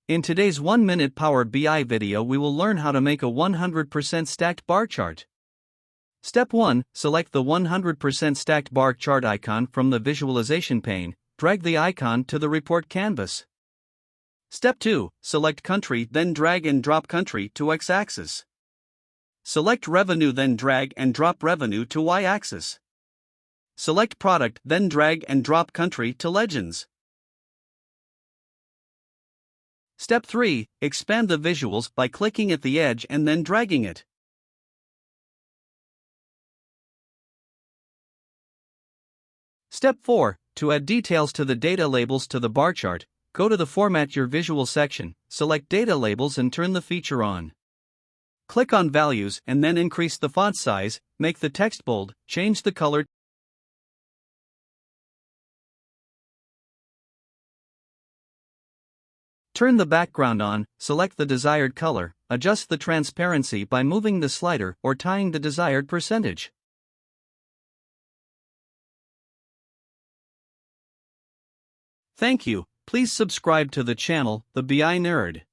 In today's 1-minute Power BI video, we will learn how to make a 100% stacked bar chart. Step 1. Select the 100% stacked bar chart icon from the visualization pane, drag the icon to the report canvas. Step 2. Select country, then drag and drop country to x-axis. Select revenue, then drag and drop revenue to y-axis. Select product, then drag and drop country to legends. Step 3. Expand the visuals by clicking at the edge and then dragging it. Step 4. To add details to the data labels to the bar chart, go to the Format Your Visual section, select Data Labels and turn the feature on. Click on Values and then increase the font size, make the text bold, change the color. Turn the background on, select the desired color, adjust the transparency by moving the slider or tying the desired percentage. Thank you. Please subscribe to the channel, The BI Nerd.